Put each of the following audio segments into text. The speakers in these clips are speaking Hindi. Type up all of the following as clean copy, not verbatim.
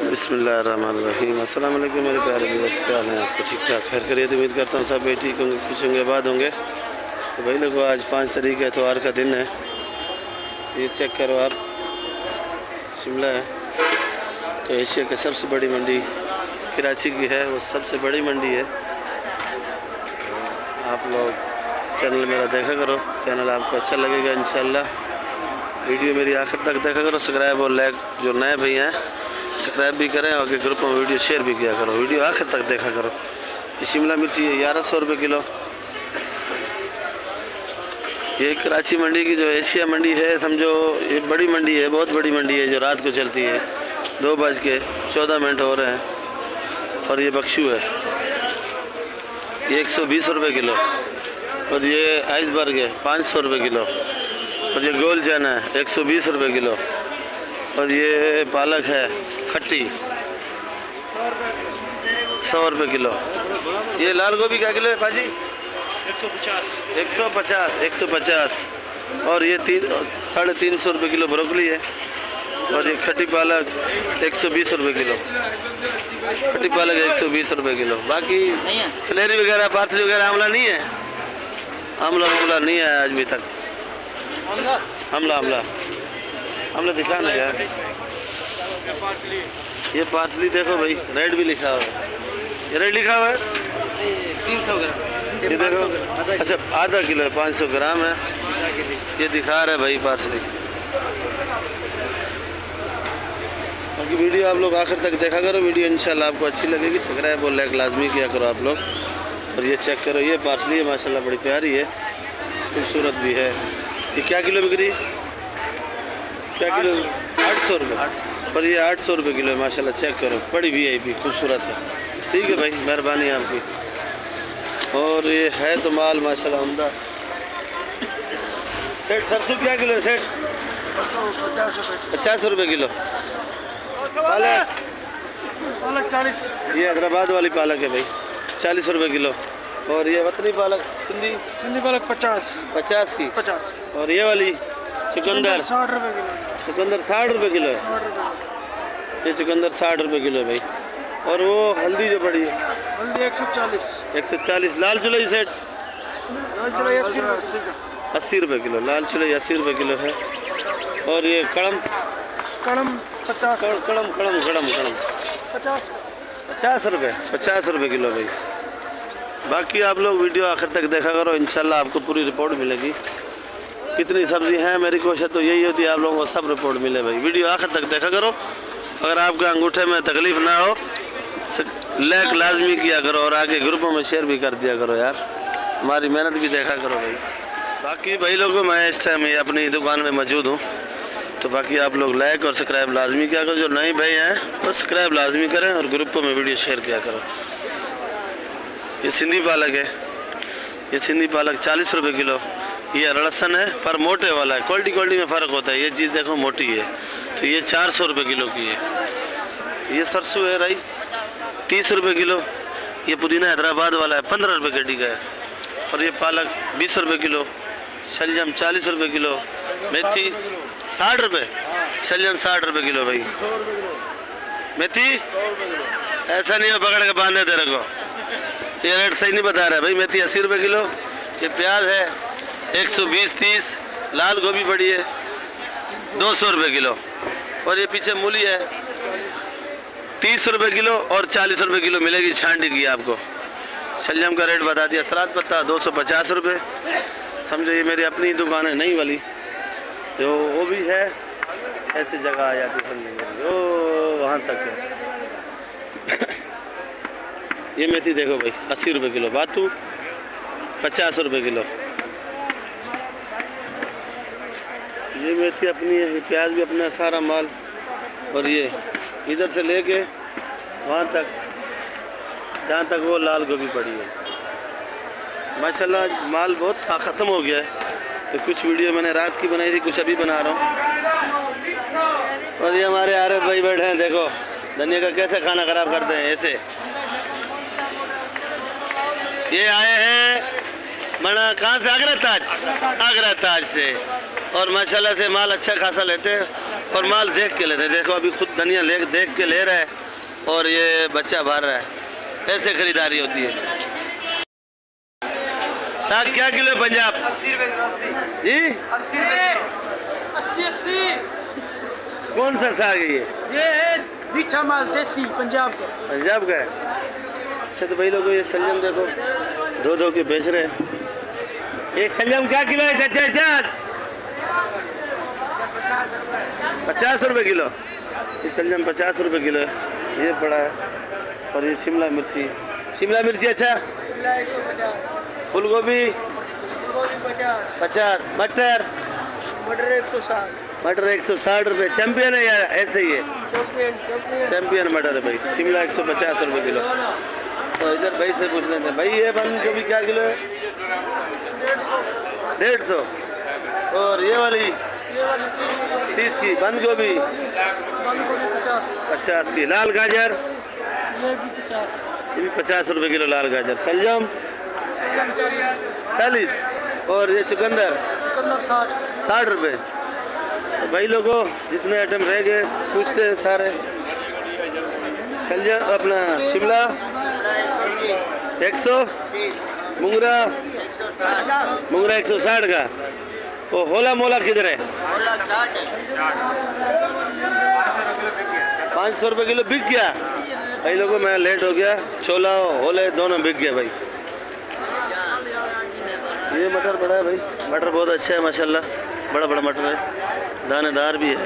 बिस्मिल्लाहिर्रहमानिर्रहीम। अस्सलाम वालेकुम मेरे प्यारे व्यूअर्स, क्या हाल है आपको? ठीक ठाक खैर करिए। उम्मीद करता हूँ सब भी ठीक होंगे, खुश होंगे, आबाद होंगे। तो भाई लोगों, आज 5 तारीख एतवार का दिन है। ये चेक करो आप, शिमला है तो एशिया की सबसे बड़ी मंडी कराची की है, वो सबसे बड़ी मंडी है। आप लोग चैनल मेरा देखा करो, चैनल आपको अच्छा लगेगा इंशाल्लाह। वीडियो मेरी आखिर तक देखा करो, सब्सक्राइब और लाइक जो नए भाई हैं सब्सक्राइब भी करें और ग्रुप में वीडियो शेयर भी किया करो। वीडियो आखिर तक देखा करो। ये शिमला मिर्ची है 1100 रुपये किलो। ये कराची मंडी की जो एशिया मंडी है, समझो ये बड़ी मंडी है, बहुत बड़ी मंडी है जो रात को चलती है। 2:14 हो रहे हैं। और ये बख्शू है, ये 120 रुपये किलो। और ये आइसबर्ग है 500 रुपये किलो। और ये गोल चना है 120 रुपये किलो। और ये पालक है खट्टी 100 रुपये किलो। ये लाल गोभी क्या किलो है पाजी? 150। और ये 350 रुपये किलो ब्रोकली है। और ये खट्टी पालक 120 रुपये किलो। खट्टी पालक 120 रुपये किलो। बाकी सलेरी वगैरह, पार्सली वगैरह आमला नहीं है। आमला नहीं है आज भी तक। आमला दिखाना यार। ये पार्सली देखो भाई, रेट भी लिखा हुआ है। ये रेट लिखा हुआ है 300 ग्राम। ये देखो, अच्छा आधा किलो है, 500 ग्राम है। ये दिखा रहा है भाई पार्सली। बाकी वीडियो आप लोग आखिर तक देखा करो, वीडियो इंशाल्लाह आपको अच्छी लगेगी। सब्सक्राइब और लाइक लाजमी किया करो आप लोग। और ये चेक करो, ये पार्सली है माशाल्लाह, बड़ी प्यारी है, खूबसूरत भी है। ये क्या किलो बिक रही? क्या किलो? 800 रुपये। और ये 800 रुपये किलो है माशाल्लाह। चेक करो, बड़ी VIP खूबसूरत है। ठीक है भाई, मेहरबानी आपकी। और ये है तो माल माशाल्लाह उम्दा। सेठ सरसों क्या किलो है सेठ? 50 रुपये किलो। पालक 40। ये हैदराबाद वाली पालक है भाई, 40 रुपये किलो। और ये वतनी पालक सिंधी पालक 50 की। 50। और ये वाली चुकंदर 60 रुपये किलो। चुकंदर 60 रुपये किलो है। ये चुकंदर 60 रुपये किलो है भाई। और वो हल्दी जो पड़ी है, हल्दी 140। लाल चुलई सेठ 80 रुपये किलो। लाल चुलई 80 रुपये किलो है। और ये कड़म 50। कड़म 50 रुपये किलो भाई। बाकी आप लोग वीडियो आखिर तक देखा करो, इंशाल्लाह आपको पूरी रिपोर्ट मिलेगी। कितनी सब्ज़ी है, मेरी कोशिश तो यही होती है आप लोगों को सब रिपोर्ट मिले भाई। वीडियो आखिर तक देखा करो। अगर आपके अंगूठे में तकलीफ़ ना हो, लाइक लाजमी किया करो और आगे ग्रुपों में शेयर भी कर दिया करो यार। हमारी मेहनत भी देखा करो भाई। बाकी भाई लोगों, मैं इस टाइम अपनी दुकान में मौजूद हूँ, तो बाकी आप लोग लाइक और सब्सक्राइब लाजमी किया करो। जो नए भाई हैं वो सब्सक्राइब लाजमी करें और ग्रुपों में वीडियो शेयर किया करो। ये सिंधी पालक है, ये सिंधी पालक 40 रुपये किलो। ये लहसुन है पर मोटे वाला है, क्वालिटी में फ़र्क होता है। ये चीज़ देखो मोटी है, तो ये 400 रुपये किलो की है। ये सरसों है राई 30 रुपये किलो। ये पुदीना हैदराबाद वाला है 15 रुपये गड्डी का है। और ये पालक 20 रुपये किलो। शलजम 40 रुपये किलो। मेथी 60 रुपये। शलजम 60 रुपये किलो भाई। मेथी ऐसा नहीं हो पकड़ के बांधे तेरे को, ये रेट सही नहीं बता रहा है भाई। मेथी 80 रुपये किलो। ये प्याज है 120-30। लाल गोभी पड़ी है 200 रुपये किलो। और ये पीछे मूली है 30 रुपये किलो और 40 रुपये किलो मिलेगी छांडी की आपको। शलजम का रेट बता दिया। सलाद पत्ता 250 रुपये। समझो ये मेरी अपनी दुकान है नई वाली, जो वो भी है ऐसी जगह आ जाती समझ मेरी, वो वहाँ तक है। ये मेथी देखो भाई 80 रुपये किलो। बातू 50 रुपये किलो। ये मेथी अपनी है। ये प्याज भी अपना सारा माल। और ये इधर से लेके वहाँ तक जहाँ तक वो लाल गोभी पड़ी है। माशाल्लाह माल बहुत था, ख़त्म हो गया है। तो कुछ वीडियो मैंने रात की बनाई थी, कुछ अभी बना रहा हूँ। और ये हमारे आरिफ भाई बैठे हैं, देखो धनिया का कैसे खाना ख़राब करते हैं ऐसे। ये आए हैं मना कहाँ से? आगरा ताज से। और माशाल्लाह से माल अच्छा खासा लेते हैं और माल देख के लेते हैं। देखो अभी खुद धनिया देख के ले रहा है और ये बच्चा भर रहा है। ऐसे खरीदारी होती है। साग क्या किलो है पंजाब? 80 रुपए किलो। 80 जी 80 80 कौन सा साग है ये है मीठा माल देसी पंजाब का। पंजाब का है। अच्छा तो भाई लोगों ये सलजम देखो धो के बेच रहे हैं। ये सलजम क्या किलो है चाचा? 50 रुपए किलो। ये सलजम 50 रुपए किलो है। ये पड़ा है। और ये शिमला मिर्ची अच्छा। 150 फूल गोभी 50। मटर 160 मटर 160 रुपये। चैंपियन है या ऐसे ही है? चैंपियन मटर है भाई। शिमला 150 रुपये किलो। तो इधर भाई से पूछ लेते हैं भाई ये बंद गोभी क्या किलो है? 150। और ये वाली 30 की बंद गोभी 50 की। लाल गाजर ये भी 50 रुपये किलो लाल गाजर। सलजम 40। और ये चुकंदर 60 रुपये। तो भाई लोगों जितने आइटम रह गए पूछते हैं सारे। सलजम अपना शिमला 100। मुंगरा 160 का। वो होला मोला किधर है? 500 रुपये किलो बिक गया भाई लोगों। मैं लेट हो गया। छोला होले दोनों बिक गया भाई। ये मटर बड़ा है भाई। मटर बहुत अच्छा है माशाल्लाह। बड़ा मटर है। दानेदार भी है।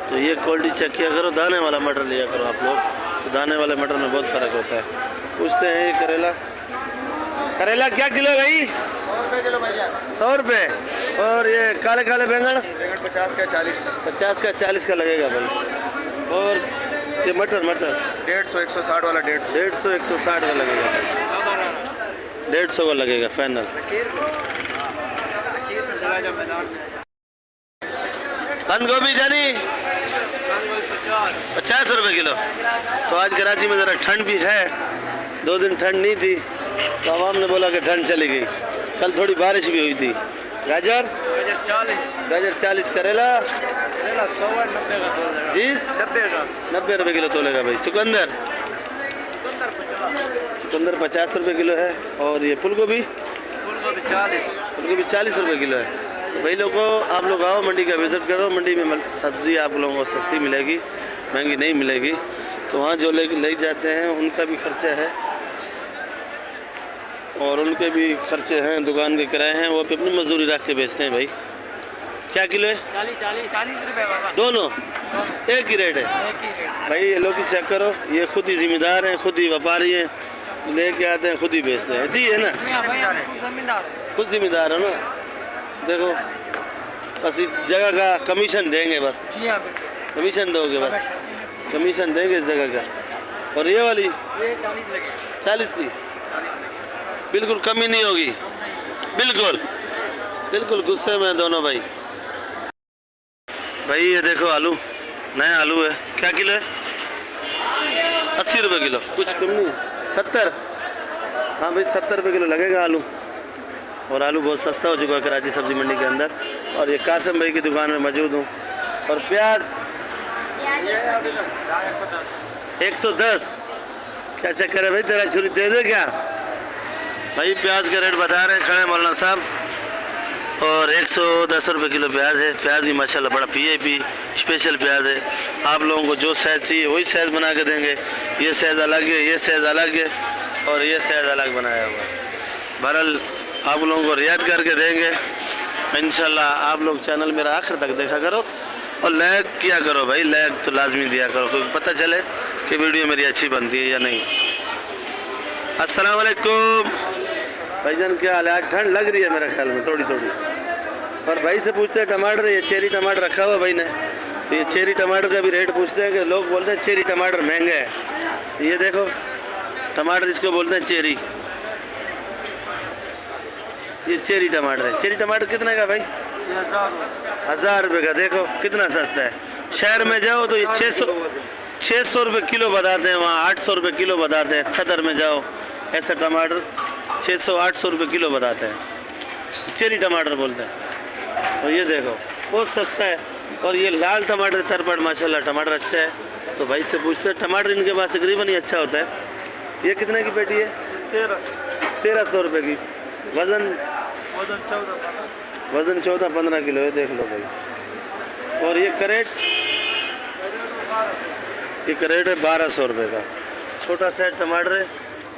तो ये क्वालिटी चेक किया करो। दाने वाला मटर लिया करो आप लोग। तो दाने वाले मटर में बहुत फ़र्क होता है। पूछते हैं ये करेला क्या किलो है भाई? 100 रुपये किलो भैया। 100 रुपये। और ये काले बैंगन 50 का 40। 50 का 40 का लगेगा भाई। और ये मटर 150 160 वाला 150। 150 160 का लगेगा। 150 का लगेगा फाइनल। बंद गोभी जानी 50 रुपये किलो। तो आज कराची में ज़रा ठंड भी है। 2 दिन ठंड नहीं थी तो आवाम ने बोला कि ठंड चली गई। कल थोड़ी बारिश भी हुई थी। गाजर 40। करेला 190 का जी 90 रुपये किलो तोलेगा भाई। चुकंदर 50 रुपये किलो है। और ये फूल गोभी 40 रुपये किलो है। तो भाई लोगों आप लोग आओ मंडी का विज़िट करो। मंडी में सब्ज़ी आप लोगों को सस्ती मिलेगी, महंगी नहीं मिलेगी। तो वहाँ जो ले जाते हैं उनका भी खर्चा है और उनके भी खर्चे हैं। दुकान के किराए हैं। वो अपनी मजदूरी रख के बेचते हैं भाई। क्या किलो है? 40 रुपए बाबा। दोनों एक ही रेट है भाई। ये लोग चेक करो। ये खुद ही जिम्मेदार हैं, खुद ही व्यापारी हैं। लेके आते हैं खुद ही बेचते हैं। ऐसी है ना? खुद जिम्मेदार है ना। देखो बस इस जगह का कमीशन देंगे। बस कमीशन दोगे बस। कमीशन देंगे इस जगह का। और ये वाली 40 की बिल्कुल कमी नहीं होगी। बिल्कुल गुस्से में दोनों भाई। ये देखो आलू नया आलू है। क्या किलो है? 80 रुपये किलो। कुछ कम नहीं 70। हाँ भाई 70 रुपये किलो लगेगा आलू। और आलू बहुत सस्ता हो चुका है कराची सब्जी मंडी के अंदर। और ये कासिम भाई की दुकान में मौजूद हूँ। और प्याज 110। क्या चक्कर है भाई? तेरा छुरी दे दे क्या भाई? प्याज का रेट बता रहे हैं खड़े मौलाना साहब। और 110 रुपये किलो प्याज है। प्याज भी माशाल्लाह बड़ा PIP स्पेशल प्याज है। आप लोगों को जो साइज़ चाहिए वही साइज़ बना के देंगे। ये साइज़ अलग है, ये साइज़ अलग है और ये साइज़ अलग बनाया हुआ है। बहरहाल आप लोगों को रियायत करके देंगे इंशाल्लाह। आप लोग चैनल मेरा आखिर तक देखा करो और लाइक किया करो भाई। लाइक तो लाजमी दिया करो क्योंकि पता चले कि वीडियो मेरी अच्छी बनती है या नहीं। अस्सलाम वालेकुम भाईजान, क्या हाल है? आज ठंड लग रही है मेरे ख्याल में थोड़ी। और भाई से पूछते हैं टमाटर, ये चेरी टमाटर रखा हुआ भाई ने। तो ये चेरी टमाटर का भी रेट पूछते हैं कि लोग बोलते हैं चेरी टमाटर महंगा है। तो ये देखो टमाटर इसको बोलते हैं चेरी। ये चेरी टमाटर है। चेरी टमाटर कितने का भाई? 1000 रुपये का। देखो कितना सस्ता है। शहर में जाओ तो ये 600 रुपये किलो बताते हैं, वहाँ 800 रुपये किलो बताते हैं। सदर में जाओ ऐसा टमाटर 600-800 रुपये किलो बताते हैं। चेरी टमाटर बोलते हैं। और ये देखो बहुत सस्ता है। और ये लाल टमाटर तरपड़ माशाल्लाह टमाटर अच्छा है। तो भाई से पूछते हैं, टमाटर इनके पास तकरीबन ही अच्छा होता है। ये कितने की पेटी है? 1300 रुपये की। वज़न 14-15 किलो है, देख लो भाई। और ये करेट है 1200 रुपये का। छोटा सेट टमाटर है,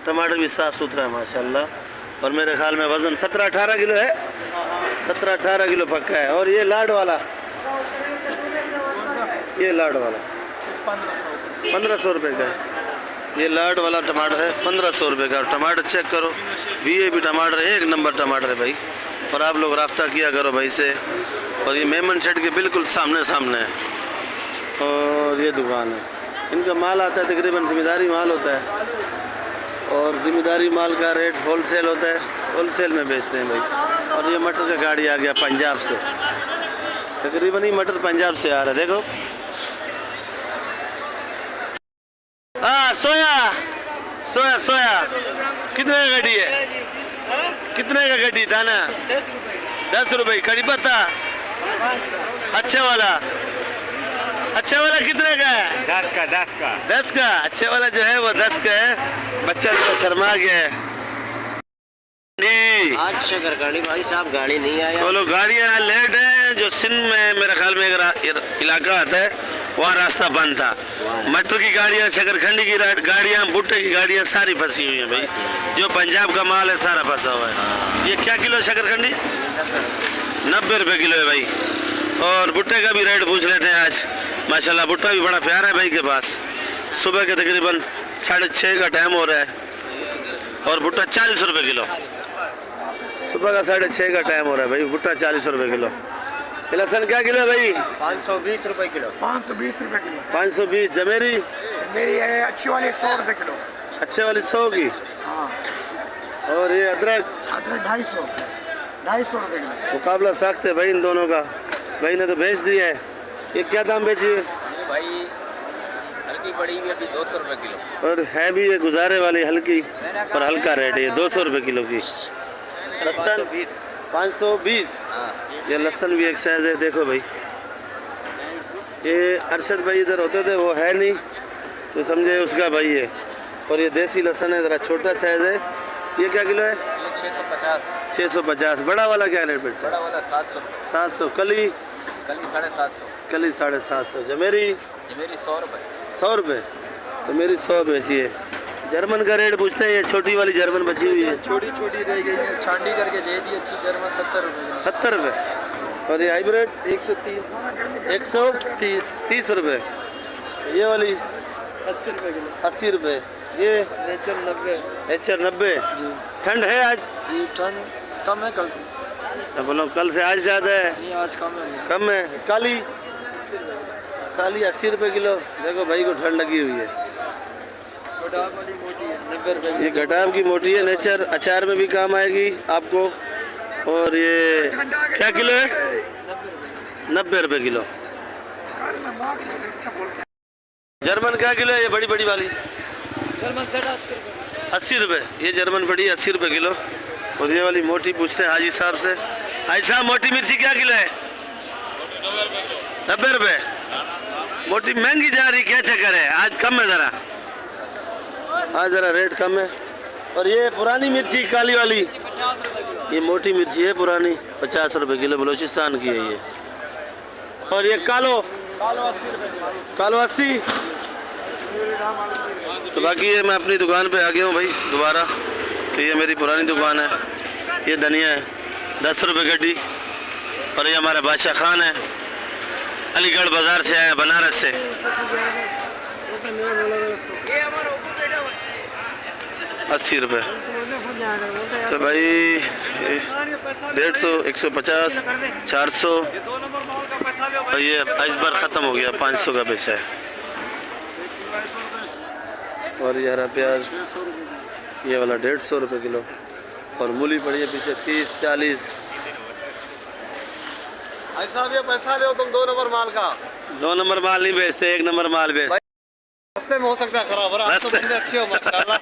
टमाटर भी साफ़ सुथरा है माशाल्लाह। और मेरे ख्याल में वज़न 17-18 किलो है, 17-18 किलो पक्का है। और ये लाड वाला 1500 रुपये का है। ये लाड वाला टमाटर है 1500 रुपये का। टमाटर चेक करो, वीआईपी टमाटर, एक नंबर टमाटर है भाई। और आप लोग रब्ता किया करो भाई से। और ये मेमन शेड के बिल्कुल सामने है। और ये दुकान है, इनका माल आता है तकरीबन ज़िम्मेदारी माल होता है। और ज़िम्मेदारी माल का रेट होलसेल होता है, होलसेल में बेचते हैं भाई। और ये मटर का गाड़ी आ गया पंजाब से, तकरीबन ही मटर पंजाब से आ रहा है। देखो सोया कितने का गड्डी है? कितने का गड्डी दाना? 10 रुपये। कड़ी पत्ता अच्छा वाला कितने का है? 10 का। अच्छे वाला जो है वो 10 का है। बच्चा तो शर्मा गया है। आज शकर गाड़ी भाई साहब गाड़ी नहीं आया। बोलो गाड़ियाँ लेट है। जो सिंध में मेरे ख्याल में एक इलाका आता है, वहाँ रास्ता बंद था। मटर की गाड़ियाँ, शकरखंडी की गाड़ियाँ, भुट्टे की गाड़ियाँ सारी फंसी हुई हैं भाई। जो पंजाब का माल है सारा फंसा हुआ है। ये क्या किलो शकरखंडी? 90 रुपये किलो है भाई। और भुट्टे का भी रेट पूछ लेते हैं आज। माशाल्लाह भुट्टा भी बड़ा प्यारा है भाई के पास। सुबह के तकरीबन 6:30 का टाइम हो रहा है। और भुट्टा 40 रुपये किलो। सुबह का 6:30 का टाइम हो रहा है भाई। भुट्टा 40 रुपये किलो। लहसुन क्या किलो है भाई? 520 रुपये किलो। 520 रुपये किलो। 520। जमेरी मेरी है अच्छी वाली 100 रुपये किलो। अच्छे वाली 100 की। हाँ। और ये अदरक 250 रुपये किलो। मुकाबला सख्त है भाई इन दोनों का। भाई ने तो बेच दिया है। ये क्या दाम बेची है भाई? हल्की बड़ी भी अभी 200 रुपये किलो। और है भी ये गुजारे वाली हल्की और हल्का रेट है। ये 200 रुपये किलो की। लहसुन 520। ये लहसुन भी एक साइज है। देखो भाई, ये अरशद भाई इधर होते थे, वो है नहीं तो समझे उसका भाई है। और ये देसी लहसुन है, ज़रा छोटा साइज है। ये क्या किलो है? 650। बड़ा वाला क्या रेट बेचता है? बड़ा वाला 700। कली 750। कली 750। जमेरी 100 रुपये। 100 रुपये। तो मेरी 100 बेची है। जर्मन का रेट पूछते हैं। ये छोटी वाली जर्मन बची हुई है, छोटी रह गई है, छांडी करके दे दी अच्छी जर्मन 70 रुपये। 70 रुपये। और ये हाइब्रिड 130 रुपये। ये वाली 80 रुपये किलो। 80 रुपये। ये नेचर 90 जी। ठंड है आज? जी ठंड कम है कल से। मैं बोला कल से आज ज़्यादा है? नहीं आज कम है। काली 80 रुपये। काली 80 रुपये किलो। देखो भाई को ठंड लगी हुई है। गटाब वाली मोटी है 90 रुपये। ये गटाब की मोटी है, नेचर अचार में भी काम आएगी आपको। और ये क्या किलो है? 90 रुपये किलो। जर्मन क्या किलो है? ये बड़ी वाली जर्मन सेट 80 रुपये। ये जर्मन बड़ी 80 रुपये किलो। और ये वाली मोटी पूछते हैं हाजी साहब से। हाजी साहब मोटी मिर्ची क्या किलो है? 90 रुपये। मोटी महंगी जा रही, क्या चक्कर है? आज कम है ज़रा, आज ज़रा रेट कम है। और ये पुरानी मिर्ची काली वाली, ये मोटी मिर्ची है पुरानी, 50 रुपये किलो, बलूचिस्तान की है ये। और ये कालो 80। तो बाकी ये मैं अपनी दुकान पे आ गया हूँ भाई दोबारा। तो ये मेरी पुरानी दुकान है। ये धनिया है 10 रुपये गड्डी। और ये हमारा बादशाह खान है, अलीगढ़ बाज़ार से आया, बनारस से। 80 रुपये। तो भाई 150, 150, 400। और ये इस बार ख़त्म हो गया, 500 का बेचा है। और ये हरा प्याज ये वाला 150 रुपये किलो। और मूली पड़ी है पीछे 30, 40। ऐसा भी पैसा लो तुम 2 नंबर माल का। 2 नंबर माल नहीं बेचते, 1 नंबर माल बेचते। रास्ते में हो सकता है खराब, रास्ते में अच्छे हो माशाल्लाह।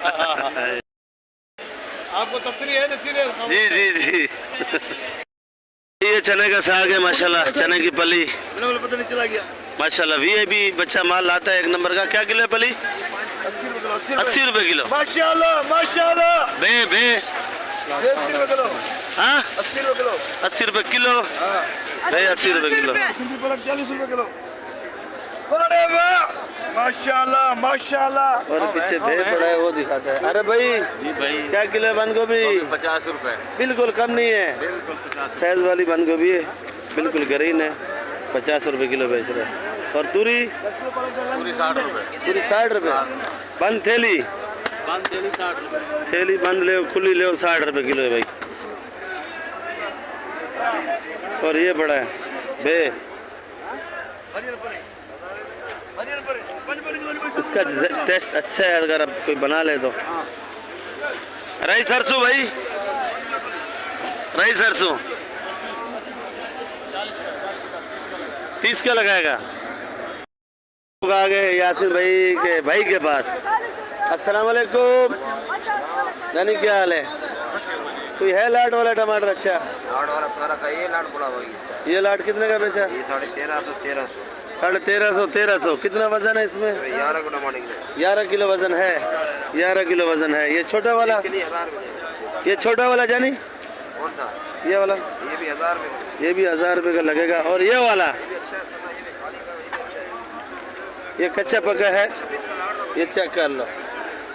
आपको तसल्ली है इसीलिए। जी ये चने का साग है माशाल्लाह, चने की पली पता नहीं चला गया। माशाल्लाह। वीआईपी बच्चा माल लाता है एक नंबर का। क्या किलो है पली? 80 रुपए किलो। माशाल्लाह माशाल्लाह। बे 80 रुपए किलो। हाँ 80 रुपए किलो। 80 रुपए किलो भाई, 80 रुपए किलो। 40 रुपए किलो। अरे वाह माशाल्लाह माशाल्लाह। और पीछे भे पड़ा है वो दिखाता है। अरे भाई क्या किलो है बंद गोभी? 50 रुपए। बिल्कुल कम नहीं है, बिल्कुल 50। साइज वाली बंद गोभी है, बिल्कुल ग्रीन है, 50 रुपए किलो बेच रहे हैं। और तूरी? पूरी 60 रुपए। पूरी 60 रुपए बंद थैली। बंद थैली 60 रुपए। थैली बंद ले खुली ले 60 रुपए किलो है भाई। और ये बड़ा है बे, इसका टेस्ट अच्छा है अगर आप कोई बना ले तो। राई सरसों भाई, राई सरसों 30 का लगाएगा। लोग आ गए यासिन भाई के पास। अस्सलाम वालेकुम जानी, क्या हाल है? कोई है लाट वाला टमाटर? अच्छा लाड वाला सारा का ये लाड बड़ा भाई इसका। ये लाट कितने का बेचा? ये 1350 1300। 1350 कितना वजन है इसमें? 11 को टमाटर किलो। 11 किलो वजन है, 11 किलो वजन है। ये छोटा वाला, के लिए 1000 रुपए। ये छोटा वाला जानी, कौन सा? ये वाला, ये भी 1000 रुपए। ये भी 1000 रुपये का लगेगा। और ये वाला, ये भी अच्छा है सर, ये भी खाली करो, ये भी अच्छा है। ये कच्चा पका है, ये चेक कर लो।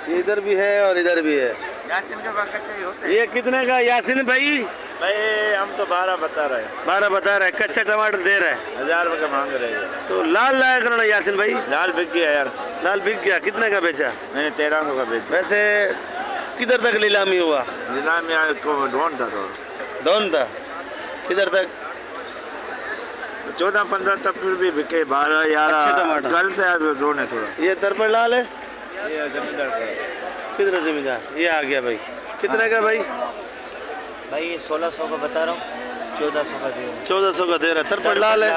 ये इधर भी है और इधर भी है। यासिन का कच्चा ही होता है। ये कितने का यासिन भाई? भाई हम तो 12 बता रहे हैं। 12 बता रहा है, कच्चा टमाटर दे रहा है। 1000 रुपए का मांग रहे हैं। तो लाल लाया करो ना यासिन भाई। लाल बिक गया यार। लाल बिक गया, कितने का बेचा? मैंने 1300 का बेच। वैसे किधर तक नीलामी हुआ? नीलाम यार को ढूंढ था तो डाउन था, किधर तक? 14-15 तक फिर भी बिके। 12 यार अच्छे टमाटर। कल से यार ड्रोन है थोड़ा। ये तरपड़ लाल है, ये जमींदार का है। किधर जमींदार? ये आ गया भाई। कितने का भाई? भाई ये 1600 का बता रहा हूँ, 1400 का दे रहा हूँ। 1400 का दे रहा है। तरपड़ लाल है,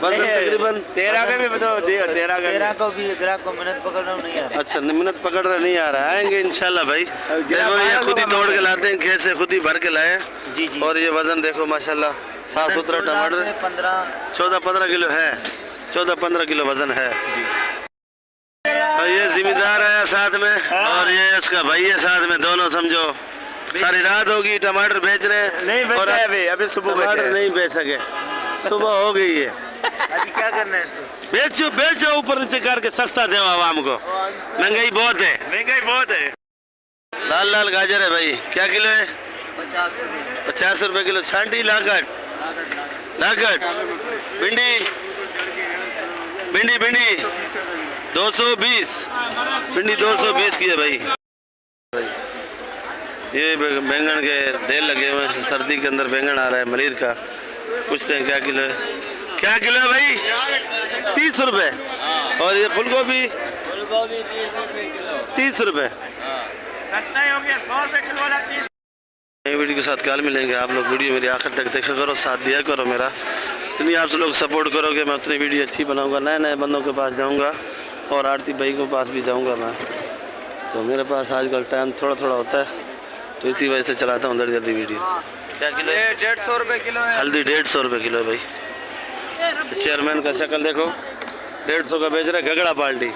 वजन तकरीबन 13 का भी बताओ। 13 का 13 को भी ग्राहक को मिनट पकड़ रहा हूँ, नहीं आ रहा। अच्छा मिनट पकड़ रहा नहीं आ रहा, आएंगे इंशाल्लाह भाई। देखो ये खुद ही तोड़ के लाते हैं, खेत से खुद ही भर के लाए। जी जी। और ये वजन देखो माशाल्लाह, साफ सुथरा टमाटर 14-15 किलो है, 14-15 किलो वजन है। और ये जिम्मेदार आया साथ में, और ये उसका भाई है साथ में, दोनों समझो सारी रात होगी टमाटर बेच रहे हैं। नहीं बेचा और है अभी, अभी सुबह टमाटर नहीं बेच सके, सुबह हो गई है। अभी क्या करना है इसको? बेचो बेचो, ऊपर नीचे करके सस्ता दो आवाम को, महंगाई बहुत है। महंगाई बहुत है। लाल लाल गाजर है भाई, क्या किलो है? 50 50 रुपए। रुपए किलो। छांटी लाकट लाकट। भिंडी भिंडी भिंडी 220, भिंडी 220 की है भाई। ये बैंगन के ढेर लगे हुए हैं, सर्दी के अंदर बैंगन आ रहा है मलिर का। पूछते हैं क्या किलो है? क्या किलो है भाई? 30 रुपए। और ये फूल गोभी? 30 रुपए किलो। 30 रुपए। सस्ता ही हो गया, 100 रुपए किलो वाला 30। नई वीडियो के साथ कल मिलेंगे। आप लोग वीडियो मेरी आखिर तक देखा करो, साथ दिया करो मेरा। जितनी आप लोग सपोर्ट करोगे मैं उतनी वीडियो अच्छी बनाऊंगा। नए नए बंदों के पास जाऊंगा और आरती भाई के पास भी जाऊंगा मैं। तो मेरे पास आजकल टाइम थोड़ा थोड़ा होता है, तो इसी वजह से चलाता हूँ जल्दी जल्दी वीडियो। क्या किलो है? ये 150 रुपए किलो है। हल्दी 150 रुपये किलो है भाई। तो चेयरमैन का शक्ल देखो, 150 का बेच रहा है। घगड़ा पार्टी